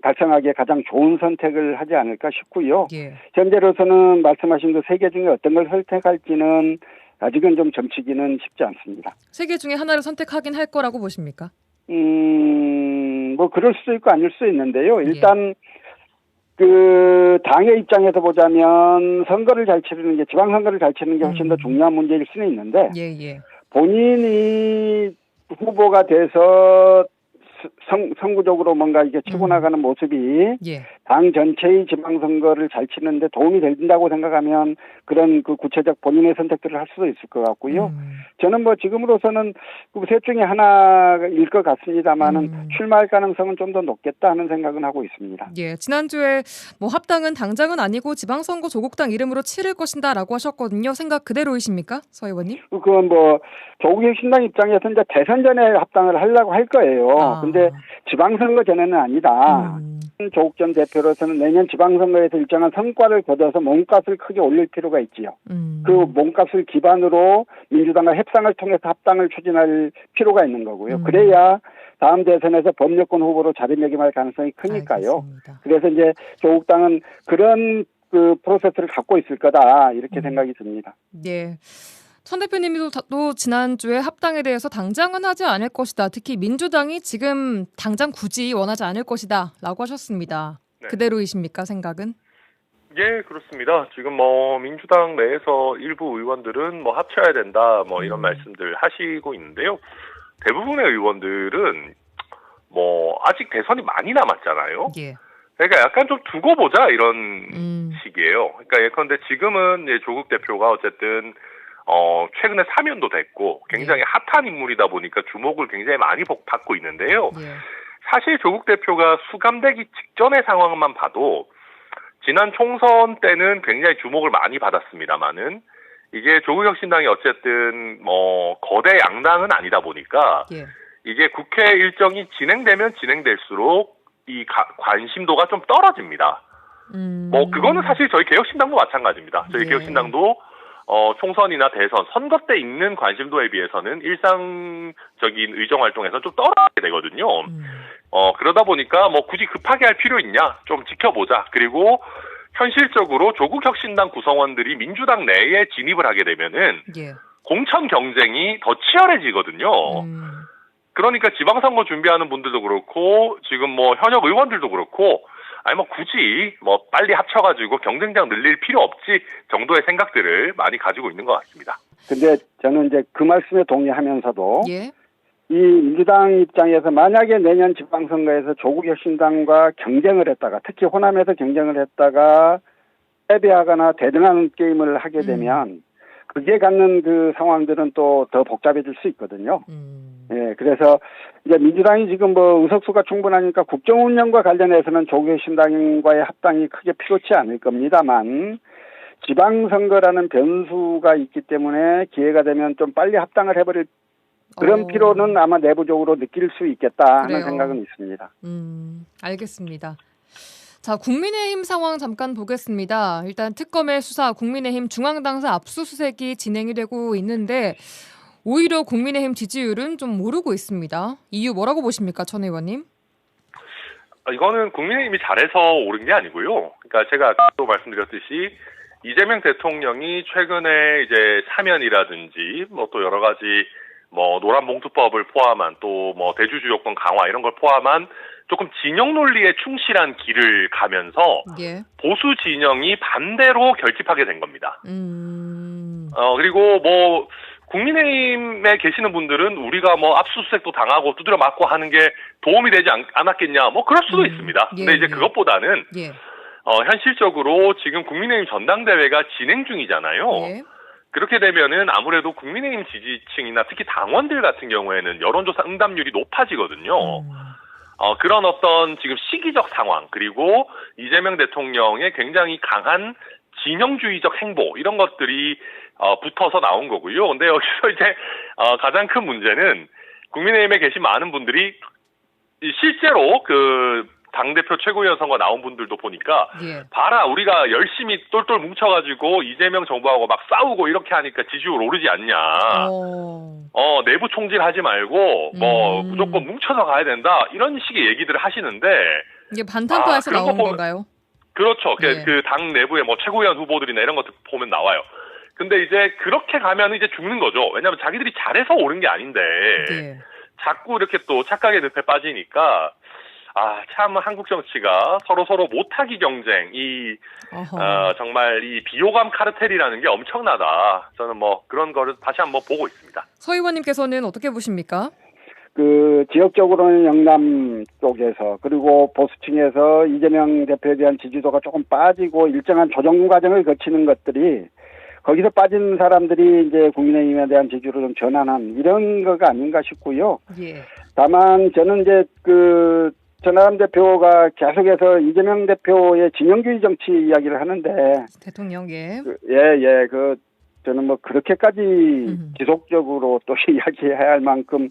달성하기에 가장 좋은 선택을 하지 않을까 싶고요. 예. 현재로서는 말씀하신 그 세 개 중에 어떤 걸 선택할지는 아직은 좀 점치기는 쉽지 않습니다. 세 개 중에 하나를 선택하긴 할 거라고 보십니까? 그럴 수도 있고 아닐 수도 있는데요. 일단 그 당의 입장에서 보자면 선거를 잘 치르는 게 지방선거를 잘 치르는 게 훨씬 더 중요한 문제일 수는 있는데 본인이 후보가 돼서 선구적으로 뭔가 이게 치고 나가는 모습이 당 전체의 지방선거를 잘 치는데 도움이 된다고 생각하면 그런 그 구체적 본인의 선택들을 할 수도 있을 것 같고요. 저는 지금으로서는 그 셋 중에 하나일 것 같습니다만은 출마할 가능성은 좀 더 높겠다 하는 생각은 하고 있습니다. 예, 지난주에 합당은 당장은 아니고 지방선거 조국당 이름으로 치를 것이다라고 하셨거든요. 생각 그대로이십니까, 서 의원님? 그건 조국 혁신당 입장에서 이제 대선 전에 합당을 하려고 할 거예요. 근데 지방선거 전에는 아니다. 조국 전 대표로서는 내년 지방선거에서 일정한 성과를 거둬서 몸값을 크게 올릴 필요가 있지요. 그 몸값을 기반으로 민주당과 협상을 통해서 합당을 추진할 필요가 있는 거고요. 그래야 다음 대선에서 법여권 후보로 자리매김할 가능성이 크니까요. 알겠습니다. 그래서 이제 조국당은 그런 그 프로세스를 갖고 있을 거다 이렇게 생각이 듭니다. 네. 천 대표님도 또 지난주에 합당에 대해서 당장은 하지 않을 것이다. 특히 민주당이 지금 당장 굳이 원하지 않을 것이다 라고 하셨습니다. 네. 그대로이십니까, 생각은? 예, 그렇습니다. 지금 민주당 내에서 일부 의원들은 합쳐야 된다 이런 말씀들 하시고 있는데요. 대부분의 의원들은 아직 대선이 많이 남았잖아요. 예. 그러니까 약간 좀 두고 보자 이런 식이에요. 그러니까 예컨대 지금은 이제 조국 대표가 어쨌든 최근에 사면도 됐고 굉장히 핫한 인물이다 보니까 주목을 굉장히 많이 받고 있는데요. 사실 조국 대표가 수감되기 직전의 상황만 봐도 지난 총선 때는 굉장히 주목을 많이 받았습니다만은 이게 조국혁신당이 어쨌든 거대 양당은 아니다 보니까 이게 국회 일정이 진행되면 진행될수록 이 관심도가 좀 떨어집니다. 그거는 사실 저희 개혁신당도 마찬가지입니다. 저희 개혁신당도 총선이나 대선, 선거 때 있는 관심도에 비해서는 일상적인 의정활동에서 좀 떨어지게 되거든요. 그러다 보니까 굳이 급하게 할 필요 있냐? 좀 지켜보자. 그리고 현실적으로 조국혁신당 구성원들이 민주당 내에 진입을 하게 되면은 공천 경쟁이 더 치열해지거든요. 그러니까 지방선거 준비하는 분들도 그렇고 지금 현역 의원들도 그렇고 굳이 빨리 합쳐가지고 경쟁장 늘릴 필요 없지 정도의 생각들을 많이 가지고 있는 것 같습니다. 근데 저는 이제 그 말씀에 동의하면서도 이 민주당 입장에서 만약에 내년 지방선거에서 조국혁신당과 경쟁을 했다가 특히 호남에서 경쟁을 했다가 패배하거나 대등하는 게임을 하게 되면 그게 갖는 그 상황들은 또 더 복잡해질 수 있거든요. 예, 그래서 이제 민주당이 지금 의석수가 충분하니까 국정 운영과 관련해서는 조국혁신당과의 합당이 크게 필요치 않을 겁니다만 지방선거라는 변수가 있기 때문에 기회가 되면 좀 빨리 합당을 해버릴 그런 필요는 아마 내부적으로 느낄 수 있겠다 하는 그래요. 생각은 있습니다. 알겠습니다. 자, 국민의힘 상황 잠깐 보겠습니다. 일단 특검의 수사, 국민의힘 중앙당사 압수수색이 진행이 되고 있는데 오히려 국민의힘 지지율은 좀 오르고 있습니다. 이유 뭐라고 보십니까, 전 의원님? 이거는 국민의힘이 잘해서 오른 게 아니고요. 그러니까 제가 또 말씀드렸듯이 이재명 대통령이 최근에 이제 사면이라든지 뭐 또 여러 가지 뭐 노란봉투법을 포함한 또 뭐 대주주요건 강화 이런 걸 포함한 조금 진영 논리에 충실한 길을 가면서 예. 보수 진영이 반대로 결집하게 된 겁니다. 그리고 뭐 국민의힘에 계시는 분들은 우리가 뭐 압수수색도 당하고 두드려 맞고 하는 게 도움이 되지 않았겠냐 뭐 그럴 수도 있습니다. 예, 근데 이제 예. 그것보다는 예. 현실적으로 지금 국민의힘 전당대회가 진행 중이잖아요. 예. 그렇게 되면은 아무래도 국민의힘 지지층이나 특히 당원들 같은 경우에는 여론조사 응답률이 높아지거든요. 그런 어떤 지금 시기적 상황 그리고 이재명 대통령의 굉장히 강한 진영주의적 행보 이런 것들이 붙어서 나온 거고요. 근데 여기서 이제 가장 큰 문제는 국민의힘에 계신 많은 분들이 실제로 그 당대표 최고위원 선거 나온 분들도 보니까 예. 봐라 우리가 열심히 똘똘 뭉쳐가지고 이재명 정부하고 막 싸우고 이렇게 하니까 지지율 오르지 않냐. 내부 총질하지 말고 뭐 무조건 뭉쳐서 가야 된다 이런 식의 얘기들을 하시는데 이게 반탄파에서 그런 거 나온 보면- 건가요? 그렇죠. 예. 그 당 내부의 뭐 최고위원 후보들이나 이런 것들 보면 나와요. 근데 이제 그렇게 가면 이제 죽는 거죠. 왜냐하면 자기들이 잘해서 오른 게 아닌데 예. 자꾸 이렇게 또 착각의 늪에 빠지니까 참 한국 정치가 서로 못하기 경쟁 정말 이 비호감 카르텔이라는 게 엄청나다. 저는 뭐 그런 거를 다시 한번 보고 있습니다. 서 의원님께서는 어떻게 보십니까? 그 지역적으로는 영남 쪽에서 그리고 보수층에서 이재명 대표에 대한 지지도가 조금 빠지고 일정한 조정 과정을 거치는 것들이 거기서 빠진 사람들이 이제 국민의힘에 대한 지지로 좀 전환한 이런 거가 아닌가 싶고요. 예. 다만 저는 이제 그 전하람 대표가 계속해서 이재명 대표의 진영주의 정치 이야기를 하는데 대통령 예. 저는 뭐 그렇게까지 지속적으로 또 이야기해야 할 만큼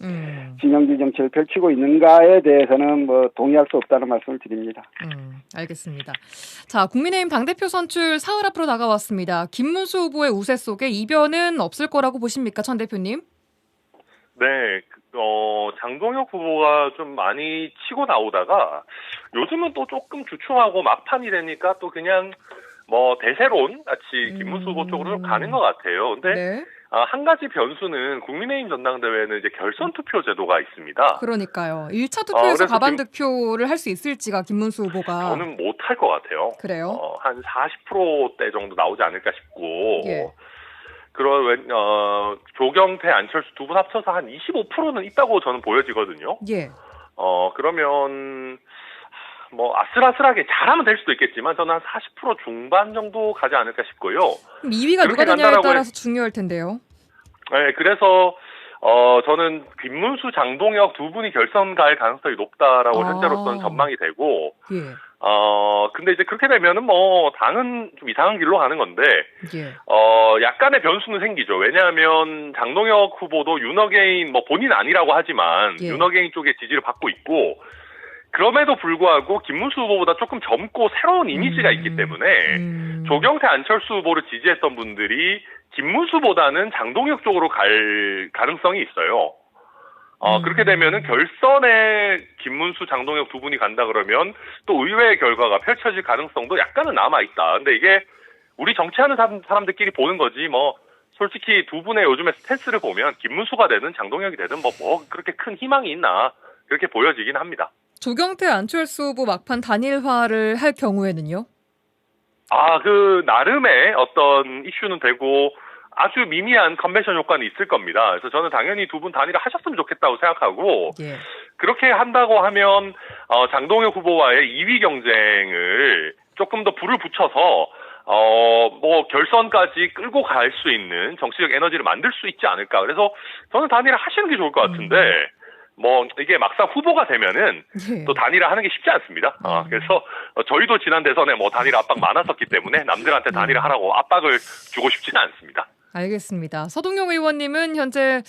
진영주의 정치를 펼치고 있는가에 대해서는 뭐 동의할 수 없다는 말씀을 드립니다. 알겠습니다. 자, 국민의힘 당대표 선출 사흘 앞으로 다가왔습니다. 김문수 후보의 우세 속에 이변은 없을 거라고 보십니까, 천 대표님? 네, 장동혁 후보가 좀 많이 치고 나오다가 요즘은 또 조금 주춤하고 막판이 되니까 또 그냥 뭐 대세론 같이 김문수 후보 쪽으로 가는 것 같아요. 근데 네. 한 가지 변수는 국민의힘 전당대회는 이제 결선 투표 제도가 있습니다. 그러니까요. 1차 투표에서 그래서 과반 득표를 할 수 있을지가 김문수 후보가. 저는 못할 것 같아요. 그래요? 한 40%대 정도 나오지 않을까 싶고. 예. 조경태, 안철수 두 분 합쳐서 한 25%는 있다고 저는 보여지거든요. 예. 그러면 뭐 아슬아슬하게 잘하면 될 수도 있겠지만 저는 한 40% 중반 정도 가지 않을까 싶고요. 그럼 2위가 누가 되냐에 따라서 중요할 텐데요. 네, 그래서 저는 김문수, 장동혁 두 분이 결선 갈 가능성이 높다라고 현재로서는 전망이 되고. 예. 근데 이제 그렇게 되면은 뭐 당은 좀 이상한 길로 가는 건데. 예. 약간의 변수는 생기죠. 왜냐하면 장동혁 후보도 윤어게인 뭐 본인 아니라고 하지만 예. 윤어게인 쪽의 지지를 받고 있고. 그럼에도 불구하고 김문수 후보보다 조금 젊고 새로운 이미지가 있기 때문에 조경태, 안철수 후보를 지지했던 분들이 김문수보다는 장동혁 쪽으로 갈 가능성이 있어요. 그렇게 되면은 결선에 김문수, 장동혁 두 분이 간다 그러면 또 의외의 결과가 펼쳐질 가능성도 약간은 남아있다. 근데 이게 우리 정치하는 사람들끼리 보는 거지 뭐 솔직히 두 분의 요즘의 스탠스를 보면 김문수가 되든 장동혁이 되든 뭐 그렇게 큰 희망이 있나 그렇게 보여지긴 합니다. 조경태, 안철수 후보 막판 단일화를 할 경우에는요? 나름의 어떤 이슈는 되고 아주 미미한 컨벤션 효과는 있을 겁니다. 그래서 저는 당연히 두 분 단일화 하셨으면 좋겠다고 생각하고 예. 그렇게 한다고 하면 장동혁 후보와의 2위 경쟁을 조금 더 불을 붙여서 뭐 결선까지 끌고 갈 수 있는 정치적 에너지를 만들 수 있지 않을까. 그래서 저는 단일화 하시는 게 좋을 것 같은데 뭐 이게 막상 후보가 되면은 예. 또 단일화 하는 게 쉽지 않습니다. 그래서 저희도 지난 대선에 뭐 단일화 압박 많았었기 때문에 남들한테 단일화 하라고 압박을 주고 싶지는 않습니다. 알겠습니다. 서동용 의원님은 현재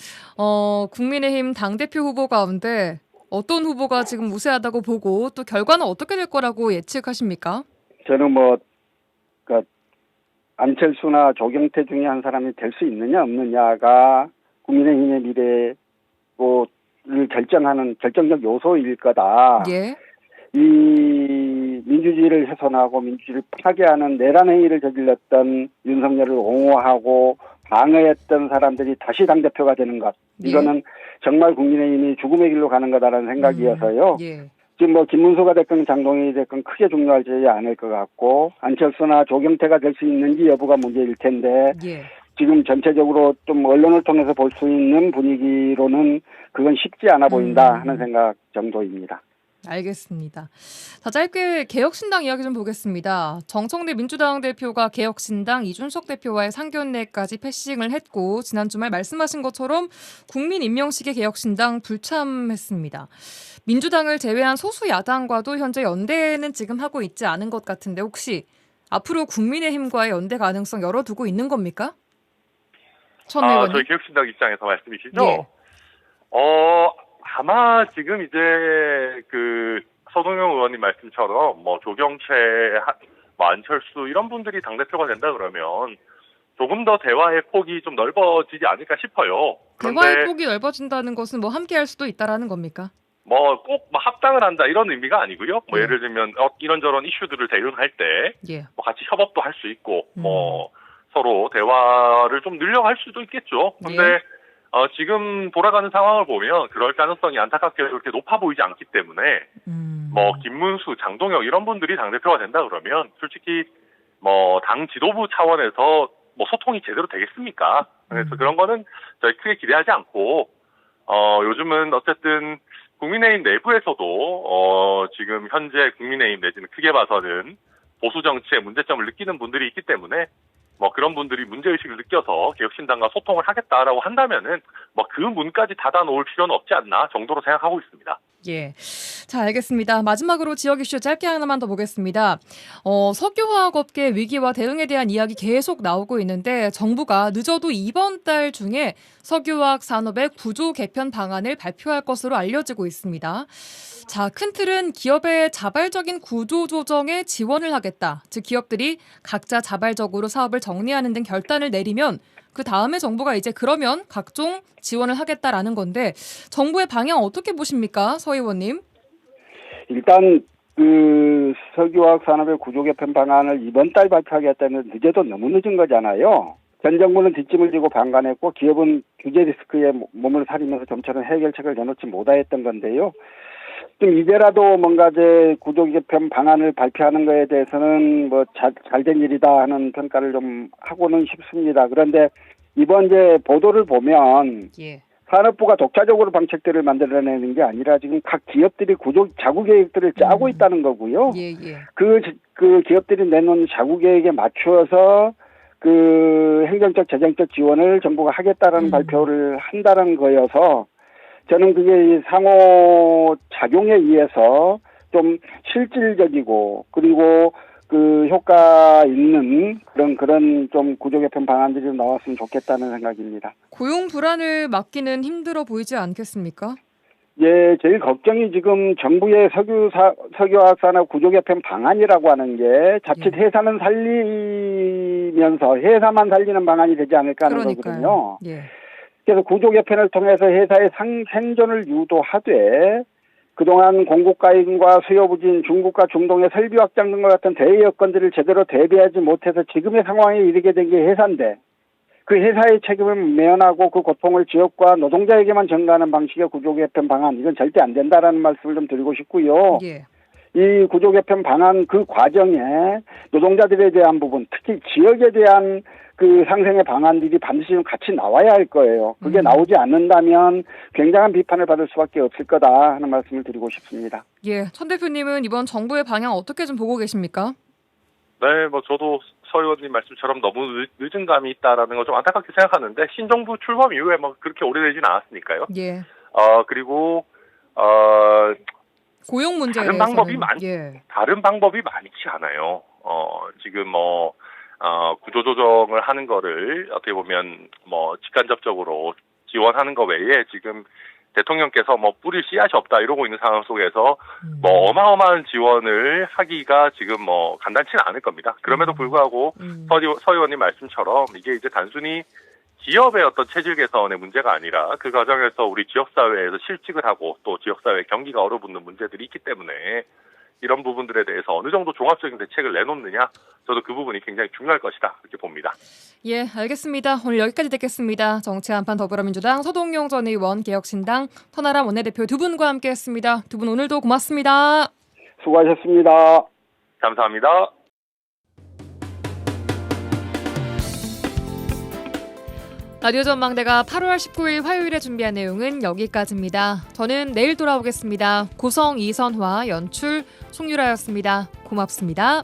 국민의힘 당대표 후보 가운데 어떤 후보가 지금 우세하다고 보고 또 결과는 어떻게 될 거라고 예측하십니까? 저는 그러니까 안철수나 조경태 중에 한 사람이 될 수 있느냐 없느냐가 국민의힘의 미래를 결정하는 결정적 요소일 거다. 예. 이 민주주의를 훼손하고 민주주의를 파괴하는 내란 행위를 저질렀던 윤석열을 옹호하고 방어했던 사람들이 다시 당대표가 되는 것. 이거는 정말 국민의힘이 죽음의 길로 가는 거다라는 생각이어서요. 예. 지금 뭐 김문수가 됐건 장동인이 됐건 크게 중요하지 않을 것 같고 안철수나 조경태가 될 수 있는지 여부가 문제일 텐데 예. 지금 전체적으로 좀 언론을 통해서 볼 수 있는 분위기로는 그건 쉽지 않아 보인다 하는 생각 정도입니다. 알겠습니다. 자, 짧게 개혁신당 이야기 좀 보겠습니다. 정청래 민주당 대표가 개혁신당 이준석 대표와의 상견례까지 패싱을 했고 지난 주말 말씀하신 것처럼 국민임명식의 개혁신당 불참했습니다. 민주당을 제외한 소수 야당과도 현재 연대는 지금 하고 있지 않은 것 같은데 혹시 앞으로 국민의힘과의 연대 가능성 열어두고 있는 겁니까? 천 의원님. 저희 개혁신당 입장에서 말씀이시죠? 예. 아마 지금 이제 그 서동영 의원님 말씀처럼 뭐 조경채, 뭐 안철수 이런 분들이 당대표가 된다 그러면 조금 더 대화의 폭이 좀 넓어지지 않을까 싶어요. 대화의 폭이 넓어진다는 것은 뭐 함께할 수도 있다라는 겁니까? 뭐 꼭 뭐 합당을 한다 이런 의미가 아니고요. 뭐 예. 예를 들면 이런저런 이슈들을 대응할 때 예. 뭐 같이 협업도 할 수 있고 뭐 서로 대화를 좀 늘려갈 수도 있겠죠. 근데 예. 지금 돌아가는 상황을 보면 그럴 가능성이 안타깝게 그렇게 높아 보이지 않기 때문에 뭐 김문수, 장동혁 이런 분들이 당대표가 된다 그러면 솔직히 뭐 당 지도부 차원에서 뭐 소통이 제대로 되겠습니까? 그래서 그런 거는 저희 크게 기대하지 않고 요즘은 어쨌든 국민의힘 내부에서도 지금 현재 국민의힘 내지는 크게 봐서는 보수 정치의 문제점을 느끼는 분들이 있기 때문에 뭐 그런 분들이 문제의식을 느껴서 개혁신당과 소통을 하겠다라고 한다면은 뭐 그 문까지 닫아놓을 필요는 없지 않나 정도로 생각하고 있습니다. 예. 자, 알겠습니다. 마지막으로 지역 이슈 짧게 하나만 더 보겠습니다. 석유화학업계 위기와 대응에 대한 이야기 계속 나오고 있는데 정부가 늦어도 이번 달 중에 석유화학 산업의 구조 개편 방안을 발표할 것으로 알려지고 있습니다. 자, 큰 틀은 기업의 자발적인 구조 조정에 지원을 하겠다. 즉 기업들이 각자 자발적으로 사업을 정리하는 등 결단을 내리면 그 다음에 정부가 이제 그러면 각종 지원을 하겠다라는 건데 정부의 방향 어떻게 보십니까, 서 의원님? 일단 그 석유화학 산업의 구조 개편 방안을 이번 달 발표하겠다는 늦어도 너무 늦은 거잖아요. 전 정부는 뒷짐을 지고 방관했고 기업은 규제 리스크에 몸을 사리면서 점차는 해결책을 내놓지 못하였던 건데요. 좀 이제라도 뭔가 제 구조 개편 방안을 발표하는 거에 대해서는 뭐 잘된 일이다 하는 평가를 좀 하고는 싶습니다. 그런데 이번 이제 보도를 보면 예. 산업부가 독자적으로 방책들을 만들어내는 게 아니라 지금 각 기업들이 구조 자구 계획들을 짜고 있다는 거고요. 예, 예. 그 기업들이 내놓은 자구 계획에 맞추어서 그 행정적 재정적 지원을 정부가 하겠다라는 발표를 한다는 거여서 저는 그게 상호 작용에 의해서 좀 실질적이고 그리고 그 효과 있는 그런 좀 구조 개편 방안들이 나왔으면 좋겠다는 생각입니다. 고용 불안을 막기는 힘들어 보이지 않겠습니까? 예, 제일 걱정이 지금 정부의 석유화학 산업 구조 개편 방안이라고 하는 게 자칫 회사는 살리면서 회사만 살리는 방안이 되지 않을까 하는 거거든요. 예. 그래서 구조 개편을 통해서 회사의 생존을 유도하되 그동안 공급과잉과 수요 부진, 중국과 중동의 설비 확장 등과 같은 대외 여건들을 제대로 대비하지 못해서 지금의 상황에 이르게 된 게 회사인데 그 회사의 책임을 면하고 그 고통을 지역과 노동자에게만 전가하는 방식의 구조 개편 방안 이건 절대 안 된다라는 말씀을 좀 드리고 싶고요. 예. 이 구조 개편 방안 그 과정에 노동자들에 대한 부분, 특히 지역에 대한 그 상생의 방안들이 반드시 좀 같이 나와야 할 거예요. 그게 나오지 않는다면 굉장한 비판을 받을 수밖에 없을 거다 하는 말씀을 드리고 싶습니다. 예, 천 대표님은 이번 정부의 방향 어떻게 좀 보고 계십니까? 네, 뭐 저도 서 의원님 말씀처럼 너무 늦은 감이 있다라는 거 좀 안타깝게 생각하는데 신정부 출범 이후에 뭐 그렇게 오래되지는 않았으니까요. 예. 그리고 고용 문제에 다른 대해서는 방법이 다른 방법이 많지 않아요. 지금 구조조정을 하는 거를 어떻게 보면 직간접적으로 지원하는 거 외에 지금 대통령께서 뿌릴 씨앗이 없다 이러고 있는 상황 속에서 어마어마한 지원을 하기가 지금 간단치는 않을 겁니다. 그럼에도 불구하고 서 의원님 말씀처럼 이게 이제 단순히 기업의 어떤 체질 개선의 문제가 아니라 그 과정에서 우리 지역사회에서 실직을 하고 또 지역사회 경기가 얼어붙는 문제들이 있기 때문에 이런 부분들에 대해서 어느 정도 종합적인 대책을 내놓느냐, 저도 그 부분이 굉장히 중요할 것이다 이렇게 봅니다. 예, 알겠습니다. 오늘 여기까지 듣겠습니다. 정치 한판 더불어민주당 서동용 전 의원, 개혁신당 터나람 원내대표 두 분과 함께했습니다. 두 분 오늘도 고맙습니다. 수고하셨습니다. 감사합니다. 라디오 전망대가 8월 19일 화요일에 준비한 내용은 여기까지입니다. 저는 내일 돌아오겠습니다. 구성 이선화, 연출 송유라였습니다. 고맙습니다.